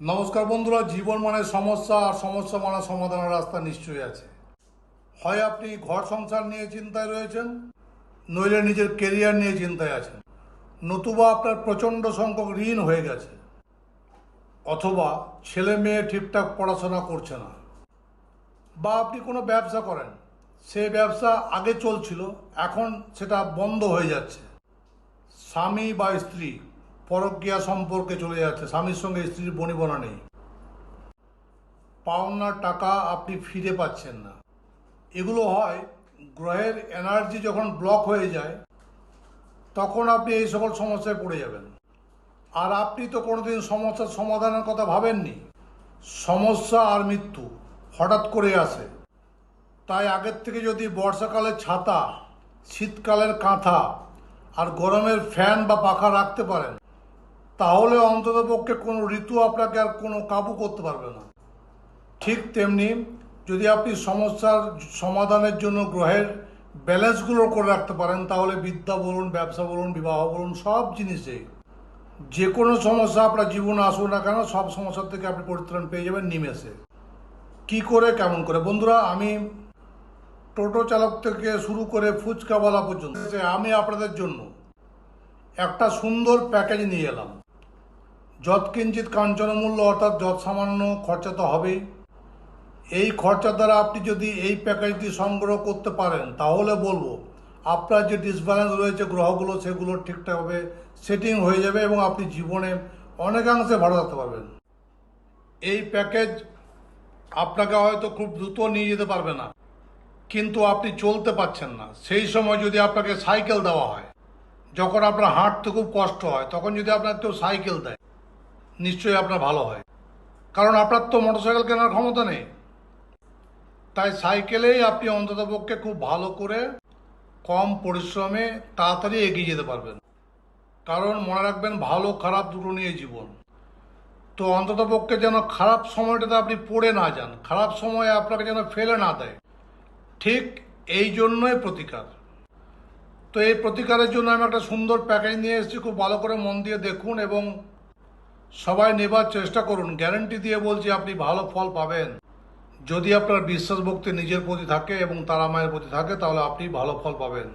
নমস্কার বন্ধুরা, জীবন মানে সমস্যা আর সমস্যা মানে সমাধানের রাস্তা নিশ্চয়ই আছে। হয় আপনি ঘর সংসার নিয়ে চিন্তায় রয়েছেন, নইলে নিজের কেরিয়ার নিয়ে চিন্তায় আছেন, নতুবা আপনার প্রচণ্ড সংখ্যক ঋণ হয়ে গেছে, অথবা ছেলে মেয়ে ঠিকঠাক পড়াশোনা করছে না, বা আপনি কোনো ব্যবসা করেন, সেই ব্যবসা আগে চলছিল, এখন সেটা বন্ধ হয়ে যাচ্ছে। স্বামী বা স্ত্রী পরকীয়া সম্পর্কে চলে যাচ্ছে, স্বামীর সঙ্গে স্ত্রীর বনিবনা নেই, পাওনা টাকা আপনি ফিরে পাচ্ছেন না। এগুলো হয় গ্রহের এনার্জি যখন ব্লক হয়ে যায়, তখন আপনি এই সকল সমস্যায় পড়ে যাবেন। আর আপনি তো কোনোদিন সমস্যার সমাধানের কথা ভাবেননি। সমস্যা আর মৃত্যু হঠাৎ করে আসে, তাই আগের থেকে যদি বর্ষাকালের ছাতা, শীতকালের কাঁথা আর গরমের ফ্যান বা পাখা রাখতে পারেন, তাহলে অন্ততপক্ষে কোনো ঋতু আপনাকে আর কোনো কাবু করতে পারবে না। ঠিক তেমনি যদি আপনি সমস্যার সমাধানের জন্য গ্রহের ব্যালেন্সগুলো করে রাখতে পারেন, তাহলে বিদ্যা বলুন, ব্যবসা বলুন, বিবাহ বলুন, সব জিনিসে যে কোনো সমস্যা আপনার জীবনে আসুক না কেন, সব সমস্যার থেকে আপনি পরিত্রাণ পেয়ে যাবেন নিমেষে। কি করে, কেমন করে? বন্ধুরা, আমি টোটো চালক থেকে শুরু করে ফুচকাওয়ালা পর্যন্ত আমি আপনাদের জন্য একটা সুন্দর প্যাকেজ নিয়ে এলাম। যৎকিঞ্চিৎ কাঞ্চন মূল্য, অর্থাৎ যৎ সামান্য খরচা তো হবেই। এই খরচার দ্বারা আপনি যদি এই প্যাকেজটি সংগ্রহ করতে পারেন, তাহলে বলবো আপনার যে ডিসব্যালেন্স রয়েছে গ্রহগুলো, সেগুলো ঠিকঠাকভাবে সেটিং হয়ে যাবে এবং আপনি জীবনে অনেকাংশে ভালো থাকতে পারবেন। এই প্যাকেজ আপনাকে হয়তো খুব দ্রুত নিয়ে যেতে পারবে না, কিন্তু আপনি চলতে পারছেন না, সেই সময় যদি আপনাকে সাইকেল দেওয়া হয়, যখন আপনার হাঁটতে খুব কষ্ট হয়, তখন যদি আপনার কেউ সাইকেল দেয়, নিশ্চয়ই আপনার ভালো হয়। কারণ আপনার তো মোটরসাইকেল কেনার ক্ষমতা নেই, তাই সাইকেলেই আপনি অন্ততপক্ষে খুব ভালো করে কম পরিশ্রমে তাড়াতাড়ি এগিয়ে যেতে পারবেন। কারণ মনে রাখবেন, ভালো খারাপ দুটো নিয়ে জীবন। তো অন্ততপক্ষে যেন খারাপ সময়টাতে আপনি পড়ে না যান, খারাপ সময়ে আপনাকে যেন ফেলে না দেয়, ঠিক এই জন্যই প্রতিকার। তো এই প্রতিকারের জন্য আমি একটা সুন্দর প্যাকেজ নিয়ে এসেছি, খুব ভালো করে মন দিয়ে দেখুন এবং সবাই নেবার চেষ্টা করুন। গ্যারান্টি দিয়ে বলছি আপনি ভালো ফল পাবেন। যদি আপনার বিশ্বাস ভক্তি নিজের প্রতি থাকে এবং তারা মায়ের প্রতি থাকে, তাহলে আপনি ভালো ফল পাবেন।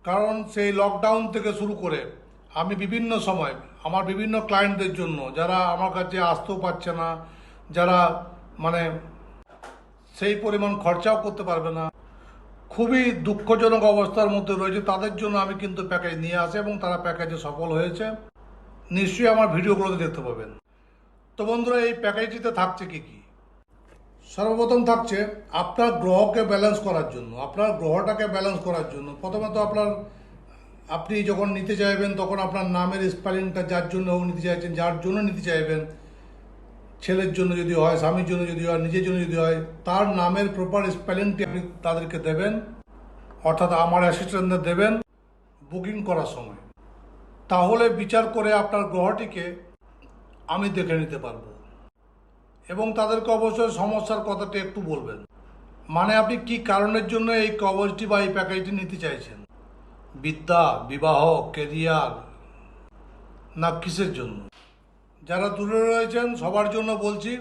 কারণ সেই লকডাউন থেকে শুরু করে আমি বিভিন্ন সময় আমার বিভিন্ন ক্লায়েন্টদের জন্য, যারা আমার কাছে আসতেও পারছে না, যারা মানে সেই পরিমাণ খরচাও করতে পারবে না, খুবই দুঃখজনক অবস্থার মধ্যে রয়েছে, তাদের জন্য আমি কিন্তু প্যাকেজ নিয়ে আসি এবং তারা প্যাকেজে সফল হয়েছে। নিশ্চয়ই আমার ভিডিওগুলোতে দেখতে পাবেন। তো বন্ধুরা, এই প্যাকেজটিতে থাকছে কি কি? সর্বপ্রথম থাকছে আপনার গ্রহকে ব্যালেন্স করার জন্য, আপনার গ্রহটাকে ব্যালেন্স করার জন্য। প্রথমে তো আপনি যখন নিতে চাইবেন, তখন আপনার নামের স্পেলিংটা যার জন্য নিতে চাইছেন, যার জন্য নিতে চাইবেন, ছেলের জন্য যদি হয়, স্বামীর জন্য যদি হয়, নিজের জন্য যদি হয়, তার নামের প্রপার স্পেলিংটি আপনি তাদেরকে দেবেন, অর্থাৎ আমার অ্যাসিস্ট্যান্টদের দেবেন বুকিং করার সময়। তাহলে বিচার করে আপনার গ্রহটিকে আমি দেখে নিতে পারবো এবং তাদেরকে অবশ্যই সমস্যার কথাটি একটু বলবেন। মানে আপনি কি কারণের জন্য এই কভারেজটি বা এই প্যাকেজটি নিতে চাইছেন, বিদ্যা, বিবাহ, কেরিয়ার, না কিসের জন্য? যারা দূরে রয়েছেন সবার জন্য বলছি,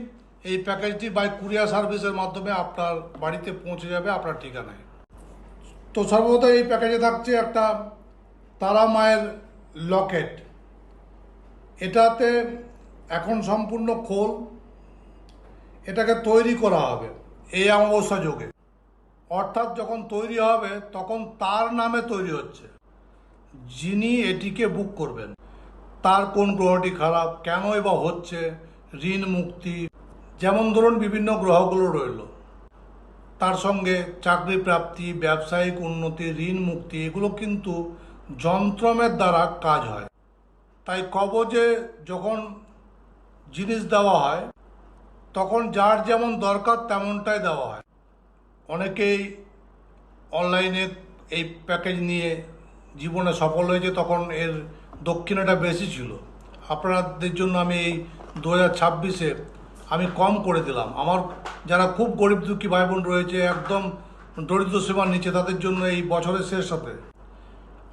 এই প্যাকেজটি বাই কুরিয়ার সার্ভিসের মাধ্যমে আপনার বাড়িতে পৌঁছে যাবে আপনার ঠিকানায়। তো সর্বপ্রথম এই প্যাকেজে থাকছে একটা তারা মায়ের লকেট। এটাতে এখন সম্পূর্ণ খোল, এটাকে তৈরি করা হবে এই অমাবস্যা যোগে, অর্থাৎ যখন তৈরি হবে তখন তার নামে তৈরি হচ্ছে। যিনি এটিকে বুক করবেন, তার কোন গ্রহটি খারাপ, কেনই বা হচ্ছে, ঋণ মুক্তি, যেমন ধরুন বিভিন্ন গ্রহগুলো রইল, তার সঙ্গে চাকরি প্রাপ্তি, ব্যবসায়িক উন্নতি, ঋণ মুক্তি, এগুলো কিন্তু যন্ত্রমের দ্বারা কাজ হয়। তাই কবজে যখন জিনিস দেওয়া হয়, তখন যার যেমন দরকার তেমনটাই দেওয়া হয়। অনেকেই অনলাইনে এই প্যাকেজ নিয়ে জীবনে সফল হয়েছে, তখন এর দক্ষিণাটা বেশি ছিল। আপনাদের জন্য আমি এই 2026-এ আমি কম করে দিলাম। আমার যারা খুব গরিব দুঃখী ভাই বোন রয়েছে, একদম দরিদ্র সীমার নিচে, তাদের জন্য এই বছরের শেষটাতে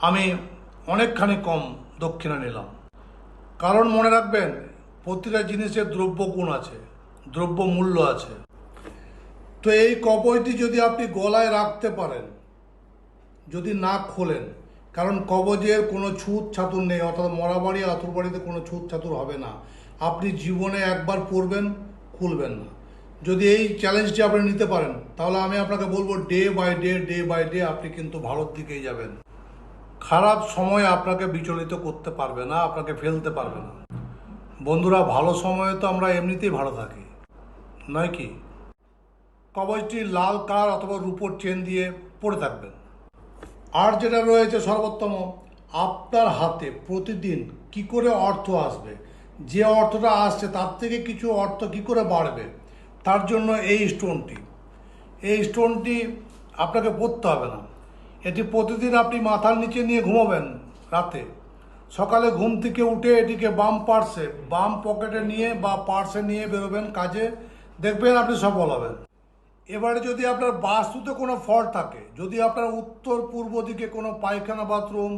আমি অনেকখানি কম দক্ষিণা নিলাম। কারণ মনে রাখবেন, প্রতিটা জিনিসের দ্রব্য গুণ আছে, দ্রব্য মূল্য আছে। তো এই কবচটি যদি আপনি গলায় রাখতে পারেন, যদি না খোলেন, কারণ কবচের কোনো ছুঁত ছাতুর নেই, অর্থাৎ মরাবাড়ি আতুরবাড়িতে কোনো ছুঁত ছাতুর হবে না। আপনি জীবনে একবার পরবেন, খুলবেন না। যদি এই চ্যালেঞ্জটি আপনি নিতে পারেন, তাহলে আমি আপনাকে বলবো ডে বাই ডে আপনি কিন্তু ভালোর দিকেই যাবেন। খারাপ সময় আপনাকে বিচলিত করতে পারবে না, আপনাকে ফেলতে পারবে না। বন্ধুরা, ভালো সময়ে তো আমরা এমনিতেই ভালো থাকি, নয় কি? কবচটি লাল কার অথবা রূপোর চেন দিয়ে পরে থাকবেন। আর যেটা রয়েছে সর্বোত্তম, আপনার হাতে প্রতিদিন কি করে অর্থ আসবে, যে অর্থটা আসছে তার থেকে কিছু অর্থ কি করে বাড়বে, তার জন্য এই স্টোনটি আপনাকে পরতে হবে না। এটি প্রতিদিন আপনি মাথার নিচে নিয়ে ঘুমাবেন। রাতে সকালে ঘুম থেকে উঠে এটিকে বাম পকেটে নিয়ে বা পার্সে নিয়ে বেরোবেন কাজে, দেখবেন আপনি সফল হবেন। এবারে যদি আপনার বাস্তুতে কোনো ফল্ট থাকে, যদি আপনার উত্তর পূর্ব দিকে কোনো পায়খানা বাথরুম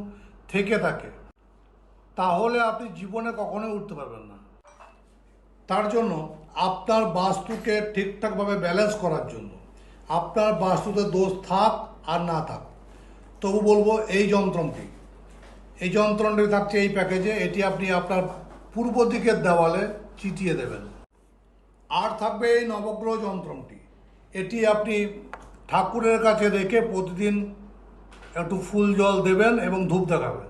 থেকে থাকে, তাহলে আপনি জীবনে কখনোই উঠতে পারবেন না। তার জন্য আপনার বাস্তুকে ঠিকঠাকভাবে ব্যালেন্স করার জন্য, আপনার বাস্তুতে দোষ থাক আর না থাক, তবু বলবো এই যন্ত্রণটি থাকছে এই প্যাকেজে। এটি আপনি আপনার পূর্ব দিকের দেওয়ালে চিটিয়ে দেবেন। আর থাকবে এই নবগ্রহ যন্ত্রটি। এটি আপনি ঠাকুরের কাছে রেখে প্রতিদিন একটু ফুল জল দেবেন এবং ধূপ দেখাবেন।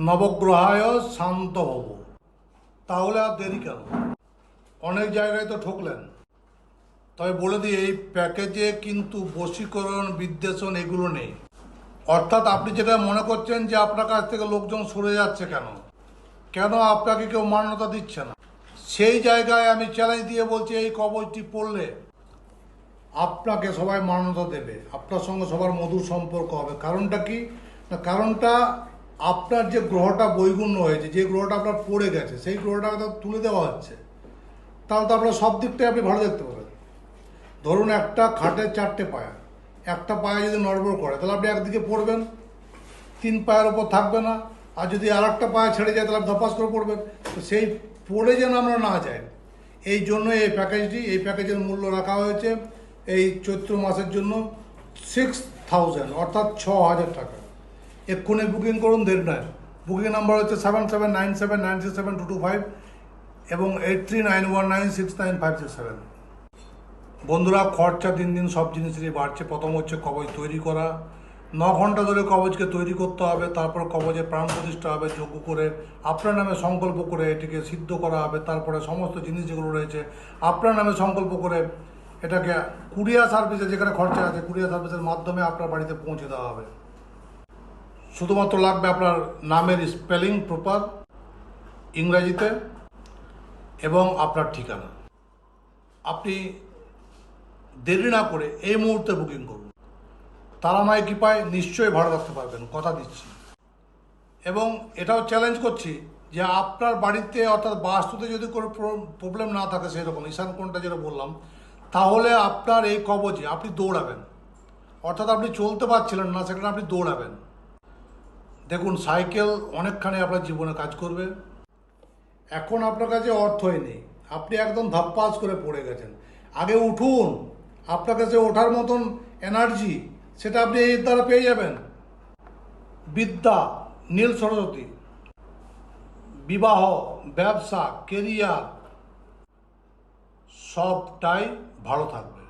নবগ্রহায় শান্ত হব। তাহলে আর দেরি কেন? অনেক জায়গায় তো ঠকলেন। তবে বলে দিই, এই প্যাকেজে কিন্তু বশীকরণ, বিদ্বেষণ এগুলো নেই। অর্থাৎ আপনি যেটা মনে করছেন যে আপনার কাছ থেকে লোকজন সরে যাচ্ছে, কেন আপনাকে কেউ মান্যতা দিচ্ছে না, সেই জায়গায় আমি চ্যালেঞ্জ দিয়ে বলছি, এই কবচটি পড়লে আপনাকে সবাই মান্যতা দেবে, আপনার সঙ্গে সবার মধুর সম্পর্ক হবে। কারণটা কি না, কারণটা আপনার যে গ্রহটা বৈগুণ্য হয়েছে, যে গ্রহটা আপনার পড়ে গেছে, সেই গ্রহটাকে তো তুলে দেওয়া হচ্ছে। তাহলে তো আপনার সব দিকটাই আপনি ভালো দেখতে পাবেন। ধরুন একটা খাটের 4টে পায়া, একটা পায়া যদি নড়বড় করে, তাহলে আপনি একদিকে পড়বেন, 3 পায়ের ওপর থাকবে না। আর যদি আর একটা পায়া ছেড়ে যায়, তাহলে আপনি ধপাস করে পড়বেন। তো সেই পড়ে যেন আমরা না যাই, এই জন্য এই প্যাকেজের মূল্য রাখা হয়েছে এই চৈত্র মাসের জন্য 6000, অর্থাৎ 6000 টাকা। এক্ষুনি বুকিং করুন, দেরি নয়। বুকিং নাম্বার হচ্ছে 7797967225 এবং 8391969567। বন্ধুরা, খরচা দিন দিন সব জিনিসেরই বাড়ছে। প্রথম হচ্ছে কবচ তৈরি করা। 9 ঘন্টা ধরে কবচকে তৈরি করতে হবে, তারপর কবচের প্রাণ প্রতিষ্ঠা হবে, যজ্ঞ করে আপনার নামে সংকল্প করে এটিকে সিদ্ধ করা হবে। তারপরে সমস্ত জিনিস যেগুলো রয়েছে আপনার নামে সংকল্প করে এটাকে কুরিয়ার সার্ভিসে, যেখানে খরচা আছে, কুরিয়ার সার্ভিসের মাধ্যমে আপনার বাড়িতে পৌঁছে দেওয়া হবে। শুধুমাত্র লাগবে আপনার নামের স্পেলিং প্রপার ইংরাজিতে এবং আপনার ঠিকানা। আপনি দেরি না করে এই মুহূর্তে বুকিং করুন। তারামায় কৃপায় নিশ্চয়ই ভালো রাখতে পারবেন, কথা দিচ্ছি। এবং এটাও চ্যালেঞ্জ করছি যে আপনার বাড়িতে, অর্থাৎ বাস্তুতে যদি কোনো প্রবলেম না থাকে, সেরকম ঈশান কোণটা যেটা বললাম, তাহলে আপনার এই কবচে আপনি দৌড়াবেন। অর্থাৎ আপনি চলতে পারছিলেন না, সেখানে আপনি দৌড়াবেন। দেখুন, সাইকেল অনেকখানি আপনার জীবনে কাজ করবে। এখন আপনার কাছে অর্থই নেই, আপনি একদম ধাপ্পাস করে পড়ে গেছেন। আগে উঠুন, আপনার কাছে ওঠার মতন এনার্জি সেটা আপনি এর দ্বারা পেয়ে যাবেন। বিদ্যা, নীল সরস্বতী, বিবাহ, ব্যবসা, কেরিয়ার সবটাই ভালো থাকবে।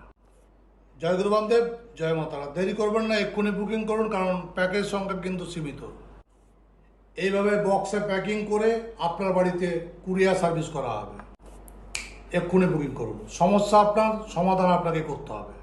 জয় গুরু বামদেব, জয় মাতারা। দেরি করবেন না, এক্ষুনি বুকিং করুন, কারণ প্যাকেজ সংখ্যা কিন্তু সীমিত। এইভাবে বক্সে প্যাকিং করে আপনার বাড়িতে কুরিয়ার সার্ভিস করা হবে। এক্ষুনি বুকিং করুন। সমস্যা আপনার, সমাধান আপনাকে করতে হবে।